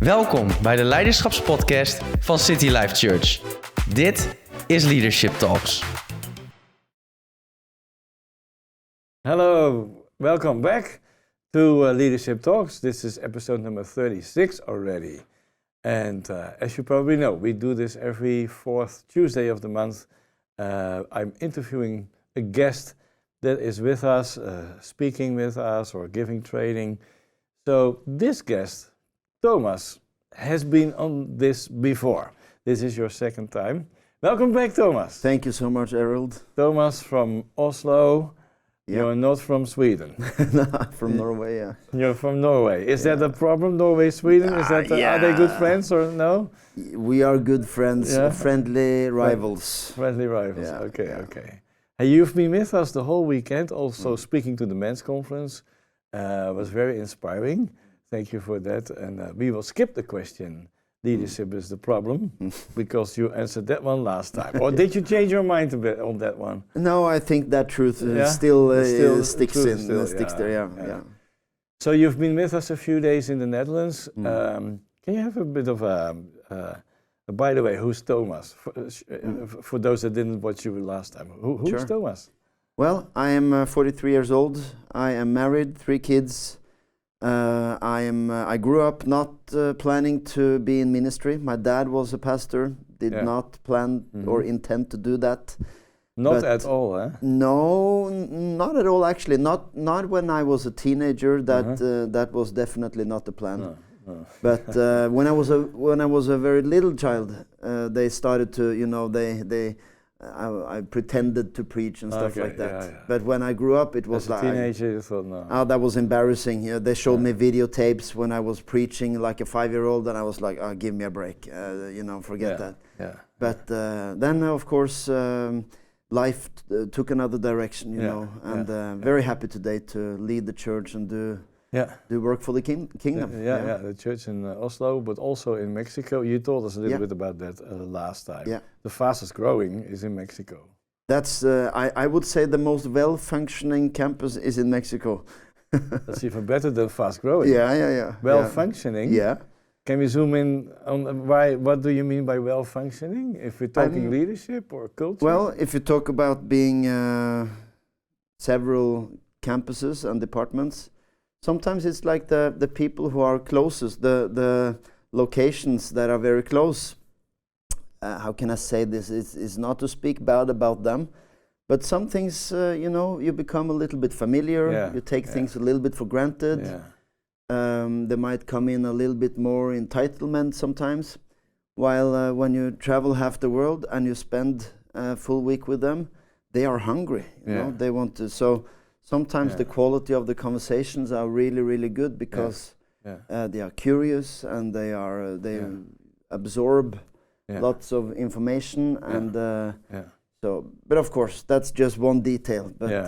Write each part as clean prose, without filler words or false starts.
Welkom bij de leiderschapspodcast van City Life Church. Dit is Leadership Talks. Hello, welcome back to Leadership Talks. This is episode number 36 already. And as you probably know, we do this every fourth Tuesday of the month. I'm interviewing a guest that is with us, speaking with us or giving training. So this guest, Thomas, has been on this before. This is your second time. Welcome back, Thomas. Thank you so much, Erald. Thomas from Oslo. Yeah. You're not from Sweden. No, from Norway, yeah. You're from Norway. Is that a problem, Norway, Sweden? Is that Are they good friends or no? We are good friends, friendly rivals. Friendly rivals, Yeah, okay, yeah. okay. Hey, you've been with us the whole weekend, also speaking to the men's conference. Was very inspiring. Thank you for that. And we will skip the question, leadership is the problem, because you answered that one last time. Or did you change your mind a bit on that one? No, I think that truth still sticks there, yeah. So you've been with us a few days in the Netherlands. Can you have a bit of by the way, who's Thomas? For those that didn't watch you last time, who's Sure. Thomas? Well, I am 43 years old. I am married, 3 kids. I grew up not planning to be in ministry. My dad was a pastor, did not plan or intend to do that. Not at all, eh? No, not at all. Actually, not when I was a teenager. That was definitely not the plan. No. But when I was a very little child, they started to, I pretended to preach and stuff like that. Yeah. But when I grew up, it was As like a teenager, you thought no. Oh, that was embarrassing. They showed me videotapes when I was preaching like a 5-year-old, and I was like, "Oh, give me a break." Forget that. Yeah. But then, of course, life took another direction, and very happy today to lead the church and do work for the kingdom. The church in Oslo, but also in Mexico. You told us a little bit about that last time. Yeah. The fastest growing is in Mexico. That's, I would say the most well-functioning campus is in Mexico. That's even better than fast growing. Yeah. Well-functioning? Yeah. Can we zoom in on what do you mean by well-functioning? If we're talking leadership or culture? Well, if you talk about being several campuses and departments, sometimes it's like the people who are closest, the locations that are very close. How can I say this? It's not to speak bad about them, but some things, you become a little bit familiar. Yeah. You take things a little bit for granted. Yeah. They might come in a little bit more entitlement sometimes, while when you travel half the world and you spend a full week with them, they are hungry. You know? They want to. So sometimes the quality of the conversations are really, really good because they are curious and they absorb lots of information and so. But of course, that's just one detail. But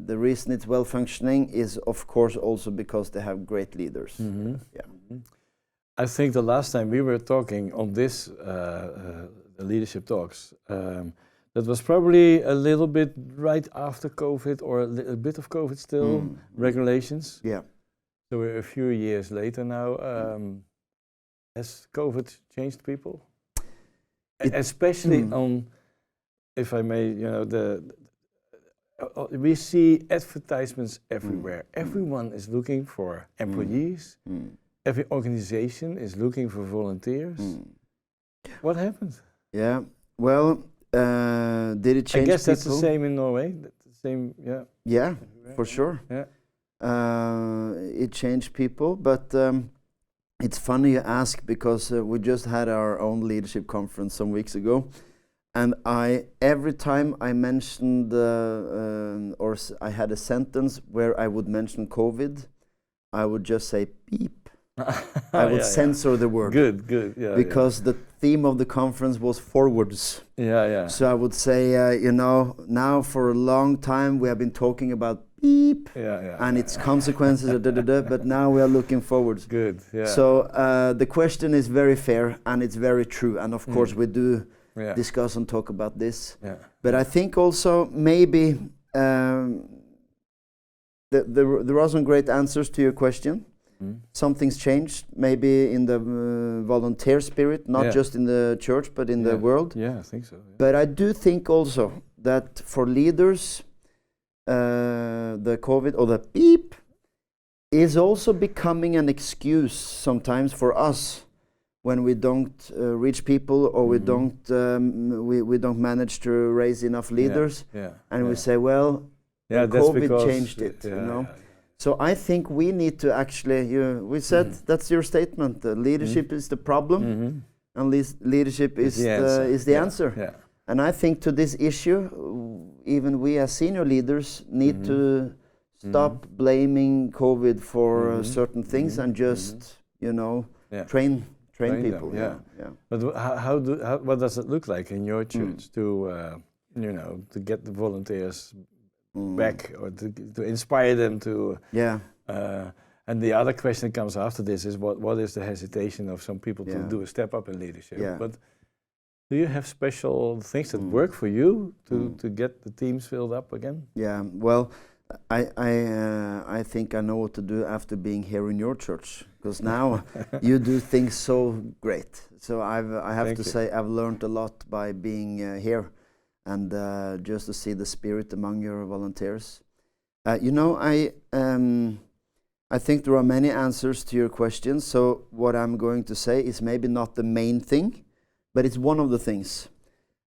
the reason it's well functioning is, of course, also because they have great leaders. Mm-hmm. I think the last time we were talking on this the Leadership Talks. That was probably a little bit right after COVID, or a bit of COVID still, regulations. Yeah. So we're a few years later now. Has COVID changed people? Especially on, if I may, we see advertisements everywhere. Everyone is looking for employees. Every organization is looking for volunteers. What happened? Yeah, well, did it change? I guess people? That's the same in Norway. The same, Yeah, for sure. Yeah. It changed people, but it's funny you ask because we just had our own leadership conference some weeks ago, and every time I mentioned I had a sentence where I would mention COVID, I would just say beep. I would censor the word. Good. Yeah. Because the theme of the conference was forwards. Yeah. So I would say, now for a long time we have been talking about beep and its consequences, but now we are looking forwards. Good. Yeah. So the question is very fair and it's very true, and of course we do discuss and talk about this. Yeah. But I think also maybe there are some great answers to your question. something's changed, maybe in the volunteer spirit, not just in the church, but in the world. Yeah, I think so. Yeah. But I do think also that for leaders, the COVID or the beep is also becoming an excuse sometimes for us when we don't reach people or we don't manage to raise enough leaders, and we say, well, COVID changed it, you know. So I think we need to actually, we said, that's your statement, leadership is the problem, and leadership is the answer. Yeah. And I think to this issue, even we as senior leaders need to stop blaming COVID for certain things and just, train people. Them, But what does it look like in your church to get the volunteers back, or to inspire them to? And the other question that comes after this is what is the hesitation of some people to do a step up in leadership? But do you have special things that work for you to get the teams filled up again? Yeah, well, I think I know what to do after being here in your church, because now you do things so great. So I have to say I've learned a lot by being here, and just to see the spirit among your volunteers. I think there are many answers to your questions. So what I'm going to say is maybe not the main thing, but it's one of the things.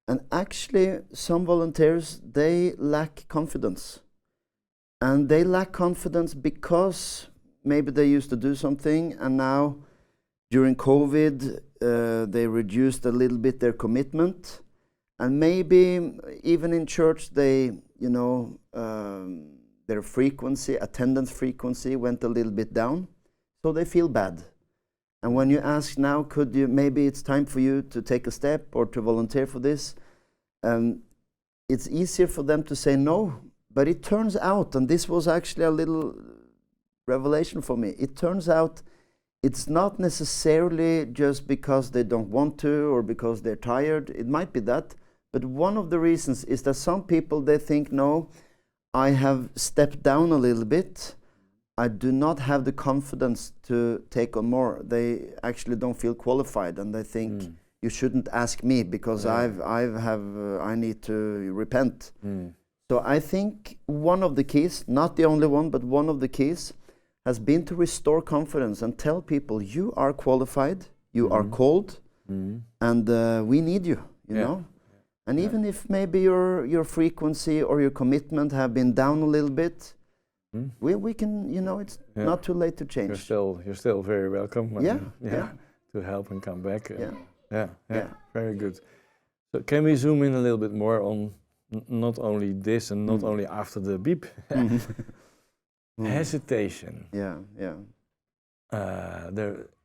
And actually, some volunteers, they lack confidence. And they lack confidence because maybe they used to do something, and now during COVID, they reduced a little bit their commitment. And maybe even in church, they, their attendance frequency went a little bit down. So they feel bad. And when you ask now, maybe it's time for you to take a step or to volunteer for this, it's easier for them to say no. But it turns out, and this was actually a little revelation for me, it turns out it's not necessarily just because they don't want to or because they're tired. It might be that. But one of the reasons is that some people, they think, no, I have stepped down a little bit. I do not have the confidence to take on more. They actually don't feel qualified, and they think you shouldn't ask me because I need to repent. So I think one of the keys, not the only one, but one of the keys has been to restore confidence and tell people you are qualified, you are called, and we need you, you know. And even if maybe your frequency or your commitment have been down a little bit, we can, it's not too late to change. You're still very welcome. To help and come back. Very good. So can we zoom in a little bit more on not only this and not only after the beep? Hesitation.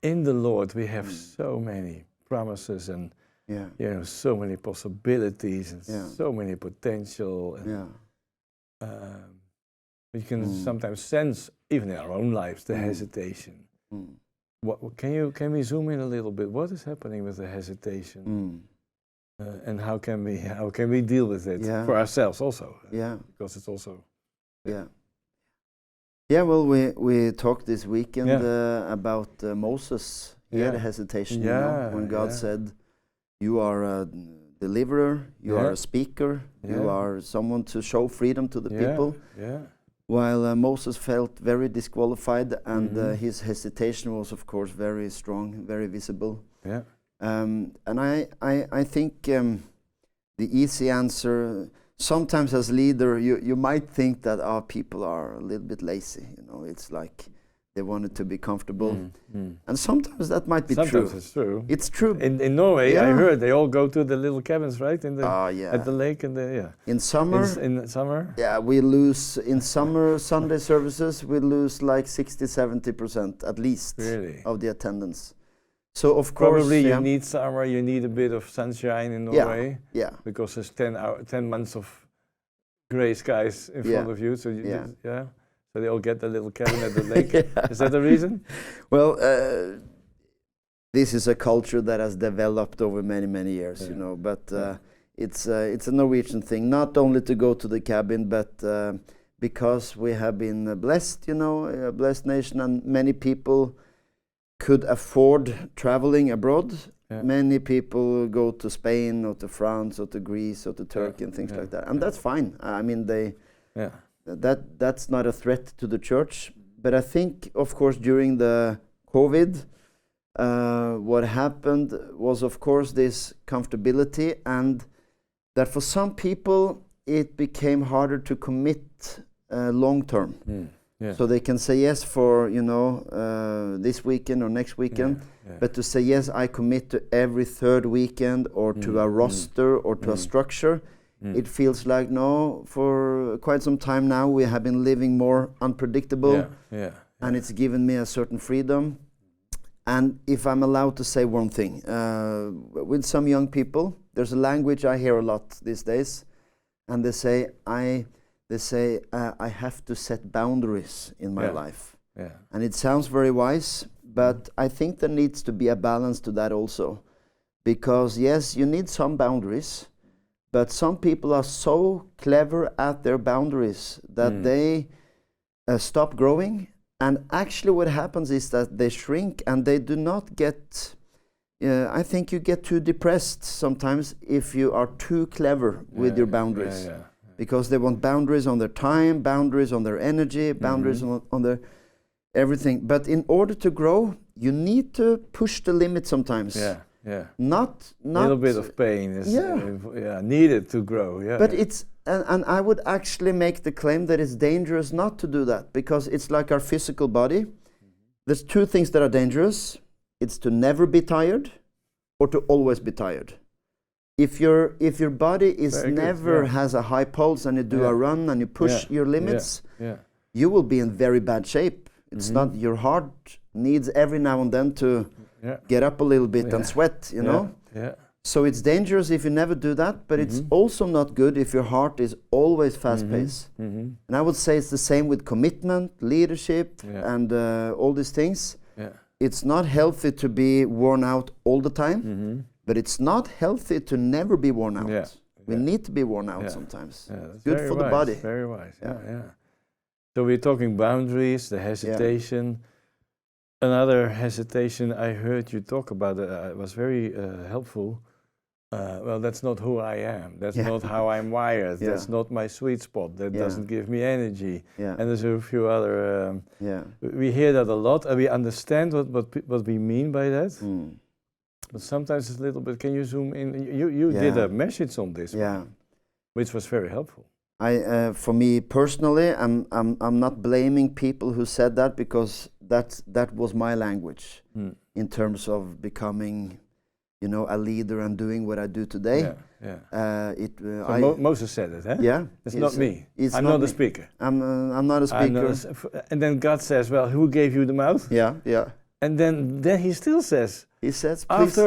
In the Lord we have so many promises and so many possibilities and so many potential. We can sometimes sense, even in our own lives, the hesitation. Can we zoom in a little bit? What is happening with the hesitation, and how can we deal with it for ourselves also? Because it's also. Well, we talked this weekend about Moses. He had a hesitation, when God said, "You are a deliverer. You are a speaker. You are someone to show freedom to the people." While Moses felt very disqualified, and his hesitation was, of course, very strong, very visible. And I think the easy answer, sometimes as leader, you might think that our people are a little bit lazy. It's like they wanted to be comfortable, and sometimes that might be true. Sometimes it's true. It's true. In Norway, I heard they all go to the little cabins, right? At the lake and in summer. In summer. We lose in summer Sunday services. We lose like 60-70% at least of the attendance. So of course, probably you need summer. You need a bit of sunshine in Norway. Because there's 10 months of grey skies in front of you. So So they all get the little cabin at the lake. Is that the reason? Well, this is a culture that has developed over many, many years, But it's a Norwegian thing, not only to go to the cabin, but because we have been blessed, a blessed nation, and many people could afford traveling abroad. Yeah. Many people go to Spain or to France or to Greece or to Turkey and things like that, and that's fine. I mean, that's not a threat to the church. But I think, of course, during the COVID, what happened was, of course, this comfortability, and that for some people it became harder to commit long term. Yeah. So they can say yes for this weekend or next weekend, but to say yes, I commit to every third weekend or to a roster or to a structure, it feels like no. For quite some time now, we have been living more unpredictable, and it's given me a certain freedom. And if I'm allowed to say one thing, with some young people, there's a language I hear a lot these days, and they say I have to set boundaries in my life. Yeah. And it sounds very wise, but I think there needs to be a balance to that also. Because yes, you need some boundaries, but some people are so clever at their boundaries that they stop growing. And actually what happens is that they shrink and they do not get... I think you get too depressed sometimes if you are too clever with your boundaries. Because they want boundaries on their time, boundaries on their energy, boundaries on their everything. But in order to grow, you need to push the limit sometimes. Not a little bit of pain is needed to grow. But it's and I would actually make the claim that it's dangerous not to do that, because it's like our physical body. There's two things that are dangerous. It's to never be tired or to always be tired. If your body is never has a high pulse and you do a run and you push your limits, you will be in very bad shape. It's not, your heart needs every now and then to get up a little bit and sweat, you know? So it's dangerous if you never do that, but it's also not good if your heart is always fast-paced. And I would say it's the same with commitment, leadership, and all these things. It's not healthy to be worn out all the time. But it's not healthy to never be worn out. We need to be worn out sometimes. It's good for the body. Very wise. So we're talking boundaries, the hesitation. Another hesitation I heard you talk about was very helpful. Well, that's not who I am. That's not how I'm wired. That's not my sweet spot. That doesn't give me energy. And there's a few other... We hear that a lot, and we understand what we mean by that. But sometimes it's a little bit. Can you zoom in? You did a message on this, which was very helpful. For me personally, I'm not blaming people who said that, because that was my language in terms of becoming, a leader and doing what I do today. Moses said it, huh? Yeah, it's not me. I'm not a speaker. I'm not a speaker. And then God says, "Well, who gave you the mouth?" And then he still says. He says, please.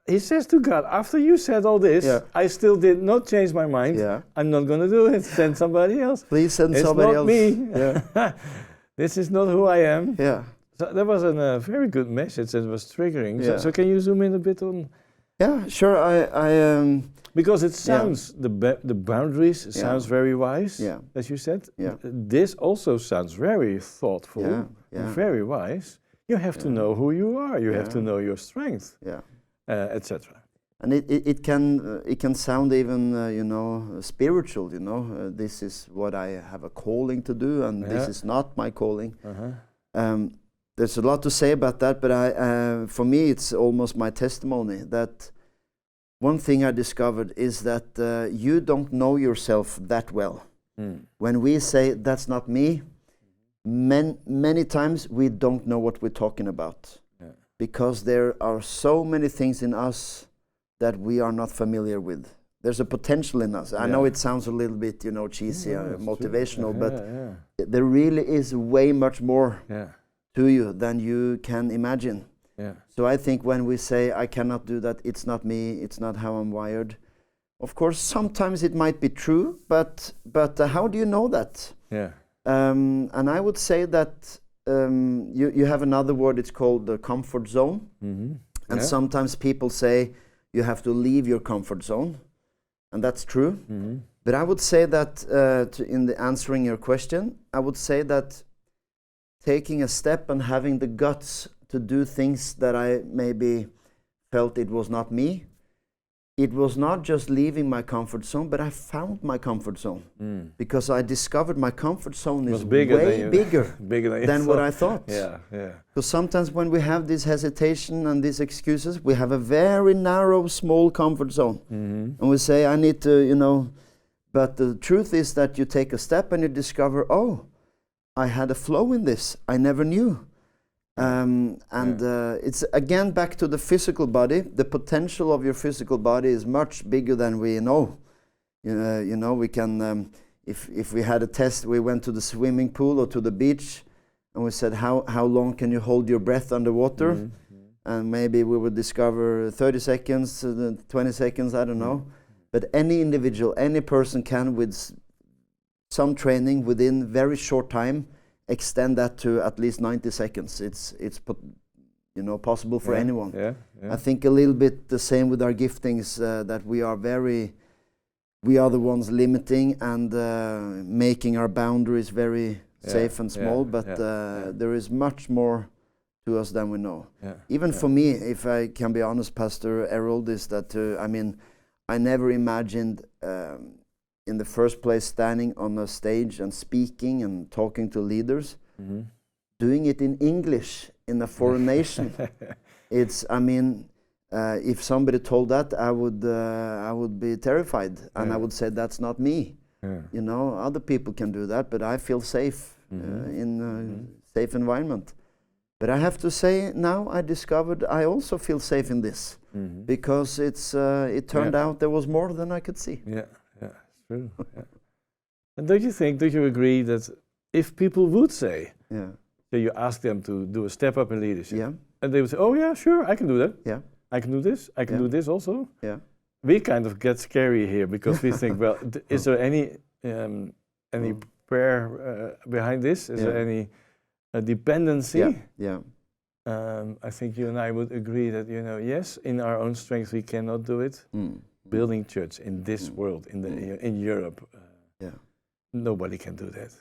He says to God, after you said all this, I still did not change my mind. I'm not going to do it. Send somebody else. Please send somebody else. It's not me. This is not who I am. So that was a very good message and was triggering. So can you zoom in a bit on? Yeah, sure. I because it sounds, the boundaries sounds very wise, as you said. This also sounds very thoughtful, very wise. You have to know who you are. You have to know your strength, etc. And it can sound even spiritual. This is what I have a calling to do, and this is not my calling. There's a lot to say about that, but for me, it's almost my testimony that one thing I discovered is that you don't know yourself that well. When we say that's not me. Many times we don't know what we're talking about, because there are so many things in us that we are not familiar with. There's a potential in us. I know it sounds a little bit, cheesy, motivational, but there really is way much more to you than you can imagine. So I think when we say, I cannot do that, it's not me, it's not how I'm wired. Of course, sometimes it might be true, but how do you know that? And I would say that you have another word, it's called the comfort zone. And sometimes people say you have to leave your comfort zone. And that's true. But I would say that in the answering your question, I would say that taking a step and having the guts to do things that I maybe felt it was not me. It was not just leaving my comfort zone, but I found my comfort zone because I discovered my comfort zone is way bigger than what I thought. Yeah. Because sometimes when we have this hesitation and these excuses, we have a very narrow, small comfort zone. And we say, I need to, but the truth is that you take a step and you discover, oh, I had a flow in this. I never knew. It's again back to the physical body. The potential of your physical body is much bigger than we know. We can, if we had a test, we went to the swimming pool or to the beach, and we said, how long can you hold your breath underwater? And maybe we would discover 30 seconds, 20 seconds, I don't know. But any individual, any person can, with some training within very short time, extend that to at least 90 seconds. It's possible for anyone. Yeah. I think a little bit the same with our giftings, that we are the ones limiting and making our boundaries very safe and small, but there is much more to us than we know. Even for me, if I can be honest, Pastor Erald, is that I never imagined in the first place standing on a stage and speaking and talking to leaders, doing it in English in a foreign nation. It's, if somebody told that, I would be terrified, and I would say that's not me. Other people can do that, but I feel safe in a safe environment. But I have to say, now I discovered I also feel safe in this, because it turned out there was more than I could see. True. And do you agree that if people would say, so you ask them to do a step up in leadership, and they would say, oh yeah, sure, I can do that. I can do this. I can do this also. We kind of get scary here because we think, well, is there any prayer behind this? Is there any dependency? I think you and I would agree that, yes, in our own strength we cannot do it. Building church in this world, in Europe, nobody can do that.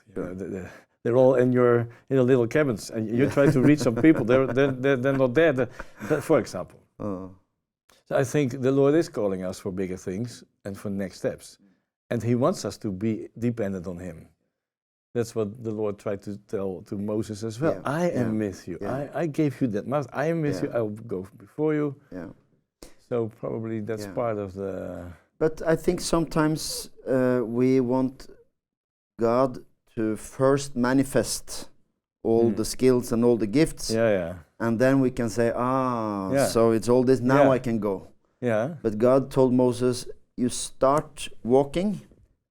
They're all in your little cabins, and you try to reach some people. They're not there. For example, so I think the Lord is calling us for bigger things and for next steps, and He wants us to be dependent on Him. That's what the Lord tried to tell to Moses as well. I am with you. I gave you that mouth. I am with you. I will go before you. So probably that's part of the... But I think sometimes we want God to first manifest all the skills and all the gifts. And then we can say, so it's all this, now I can go. But God told Moses, you start walking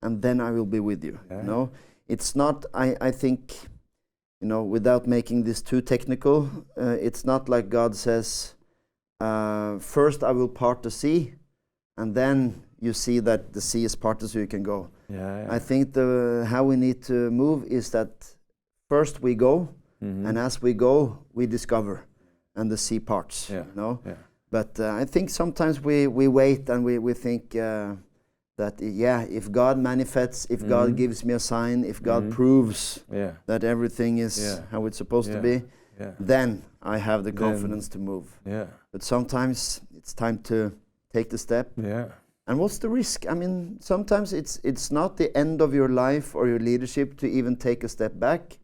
and then I will be with you. It's not, I think, without making this too technical, it's not like God says, first I will part the sea, and then you see that the sea is parted so you can go. I think how we need to move is that first we go, and as we go, we discover, and the sea parts. But I think sometimes we wait and we think that if God manifests, if God gives me a sign, if God proves that everything is how it's supposed to be, then I have the confidence to move. But sometimes it's time to take the step. And what's the risk? Sometimes it's not the end of your life or your leadership to even take a step back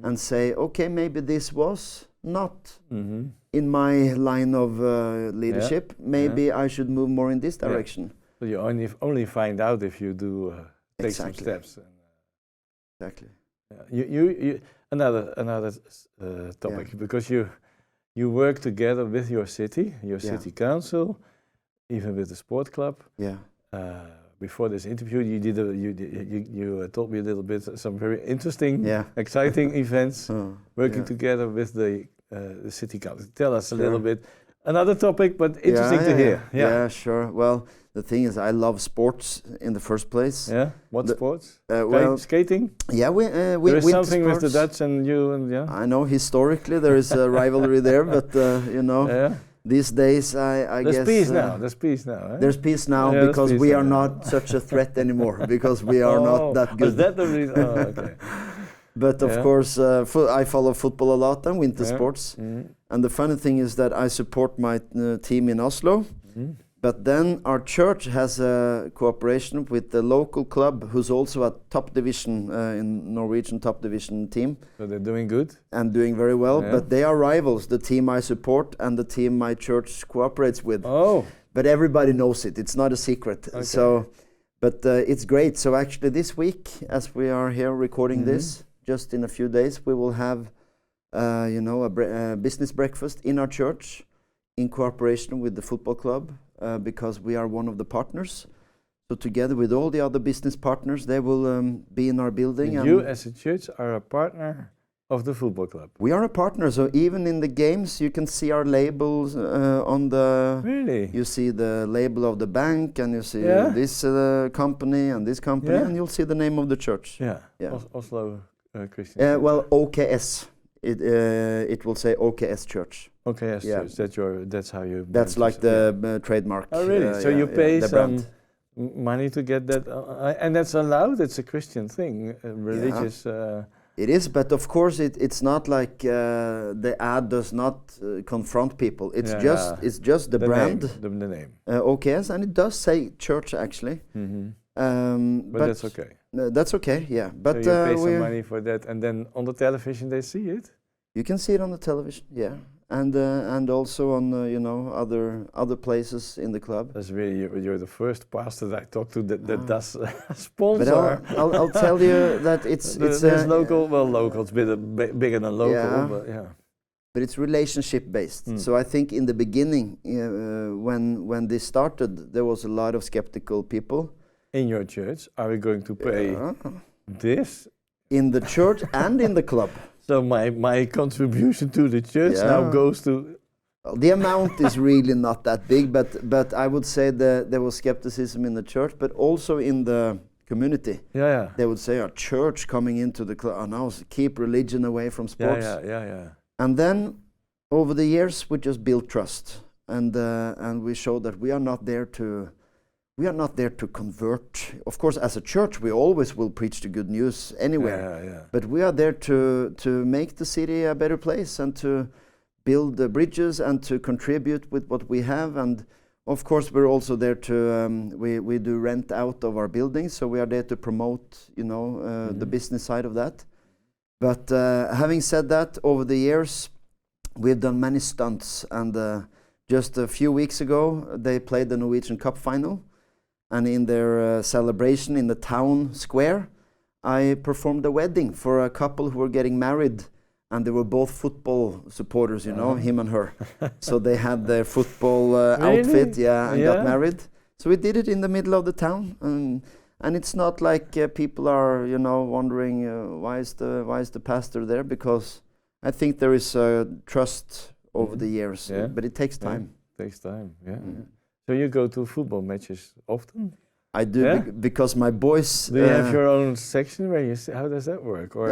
and say, okay, maybe this was not in my line of leadership. Maybe I should move more in this direction. So you only find out if you do take some steps. Exactly. You another topic, because you work together with your city council, even with the sport club. Before this interview, you told me a little bit some very interesting, exciting events working together with the city council. Tell us a little bit. Another topic, but interesting to hear. Yeah, sure. Well, the thing is, I love sports in the first place. What sports? We Skating? there is something with the Dutch and you and I know historically there is a rivalry there, but these days I guess there's peace now. There's peace now because we are not such a threat anymore because we are not that good. Is that the reason? Okay. But of course, I follow football a lot and winter sports. And the funny thing is that I support my team in Oslo. But then our church has a cooperation with the local club, who's also a top division in Norwegian top division team. So they're doing good? And doing very well. But they are rivals, the team I support and the team my church cooperates with. Oh. But everybody knows it. It's not a secret. Okay. So, but it's great. So actually this week, as we are here recording this, just in a few days, we will have, a business breakfast in our church in cooperation with the football club, because we are one of the partners. So together with all the other business partners, they will be in our building. And you as a church are a partner of the football club? We are a partner. So even in the games, you can see our labels on the... Really? You see the label of the bank, and you see this company and this company, and you'll see the name of the church. Yeah. Oslo Christian. Well, OKS. It will say OKS Church. OKS Church. That's how you. That's like the trademark. Oh, really? So you pay some money to get that, and that's allowed. It's a Christian thing, religious. It is, but of course it's not like the ad does not confront people. It's just the brand, the name. OKS, and it does say church actually. But that's okay. That's okay, yeah. But so you pay some money for that, and then on the television they see it. You can see it on the television, and also on other places in the club. That's really you're the first pastor that I talked to that does sponsor. But I'll tell you that it's local. Well, local. It's bigger than local, but But it's relationship based. So I think in the beginning, when this started, there was a lot of skeptical people. In your church, are we going to pay this? In the church and in the club. So my contribution to the church now goes to... Well, the amount is really not that big, but I would say that there was skepticism in the church, but also in the community. They would say, our church coming into the club, now keep religion away from sports. And then, over the years, we just built trust. And we showed that we are not there to convert. Of course, as a church, we always will preach the good news anywhere. But we are there to make the city a better place and to build the bridges and to contribute with what we have. And of course, we're also there to we do rent out of our buildings, so we are there to promote, the business side of that. But having said that, over the years, we've done many stunts. And just a few weeks ago, they played the Norwegian Cup final. And in their celebration in the town square, I performed a wedding for a couple who were getting married. And they were both football supporters, him and her. So they had their football outfit, and got married. So we did it in the middle of the town. And it's not like people are, wondering why is the pastor there? Because I think there is trust over the years, but it takes time. Takes time, So you go to football matches often? I do because my boys. Do you have your own section where you? How does that work? Or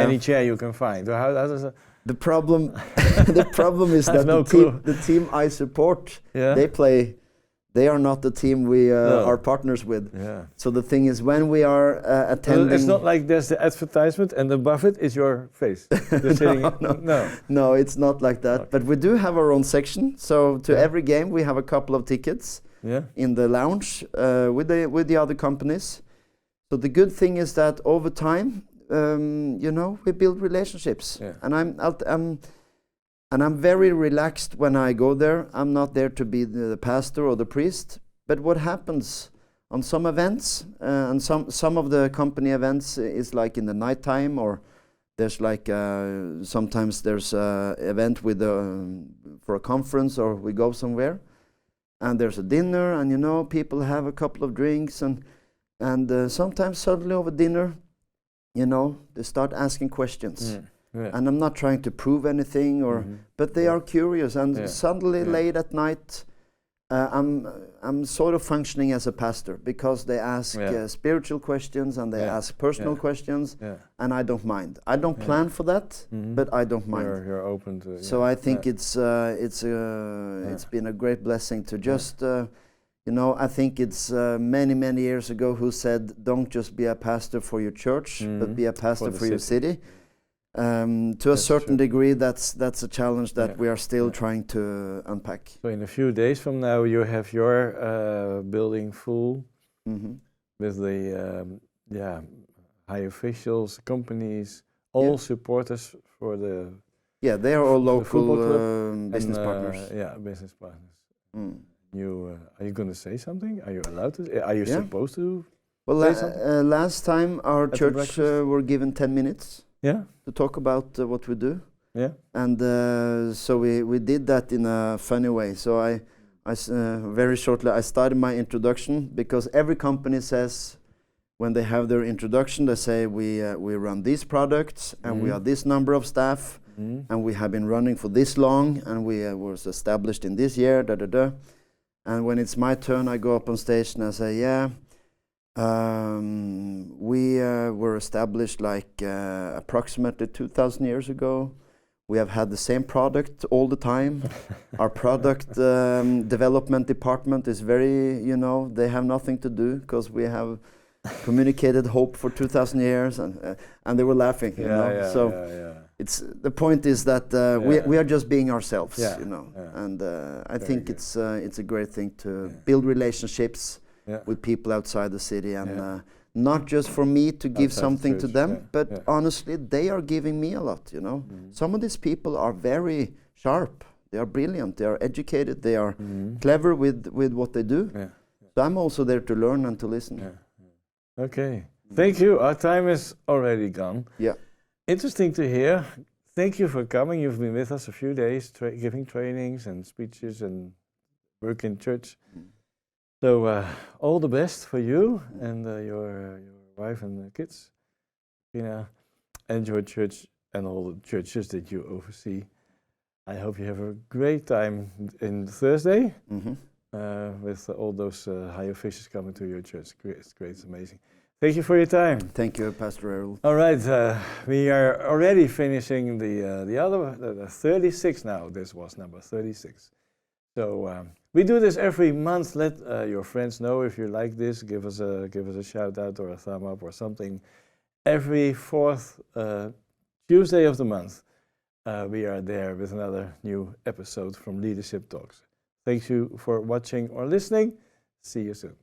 any chair you can find? Or how does that? The problem, the problem is that the team I support, they play. They are not the team we are partners with. So the thing is, when we are attending, it's not like there's the advertisement and above it is your face. No, it's not like that. Okay. But we do have our own section. So to every game, we have a couple of tickets in the lounge with the other companies. So the good thing is that over time, we build relationships, and I'm very relaxed when I go there. I'm not there to be the pastor or the priest. But what happens on some events, and some of the company events is like in the nighttime, or there's like sometimes there's an event with for a conference, or we go somewhere, and there's a dinner, and people have a couple of drinks, and sometimes suddenly over dinner, they start asking questions. And I'm not trying to prove anything, but they are curious. And suddenly, late at night, I'm sort of functioning as a pastor, because they ask spiritual questions and they ask personal questions, and I don't mind. I don't plan for that, but I don't mind. You're open to. So I think it's been a great blessing to just You know, I think it's many years ago who said, don't just be a pastor for your church, but be a pastor for your city. To a certain degree, that's a challenge that we are still trying to unpack. So in a few days from now, you have your building full with the high officials, companies, all supporters for the they are all local business partners. Business partners. Are you going to say something? Are you allowed to? Are you supposed to? Well, last time our church were given 10 minutes. To talk about what we do. And so we did that in a funny way. So I very shortly, I started my introduction because every company says, when they have their introduction, they say we run these products and we are this number of staff and we have been running for this long and we was established in this year, And when it's my turn, I go up on stage and I say, we were established like approximately 2,000 years ago. We have had the same product all the time. Our product development department is very, they have nothing to do because we have communicated hope for 2,000 years, and they were laughing. It's the point is that we are just being ourselves, and I think it's a great thing to build relationships with people outside the city, and not just for me to give something to them, but honestly, they are giving me a lot. Some of these people are very sharp. They are brilliant. They are educated. They are clever with what they do. So I'm also there to learn and to listen. Okay. Thank you. Our time is already gone. Interesting to hear. Thank you for coming. You've been with us a few days, giving trainings and speeches and work in church. So all the best for you and your wife and the kids, and your church and all the churches that you oversee. I hope you have a great time in Thursday with all those high officials coming to your church. It's great, it's amazing. Thank you for your time. Thank you, Pastor Erald. All right, we are already finishing the 36 now. This was number 36. So we do this every month. Let your friends know if you like this. Give us a shout out or a thumb up or something. Every fourth Tuesday of the month, we are there with another new episode from Leadership Talks. Thank you for watching or listening. See you soon.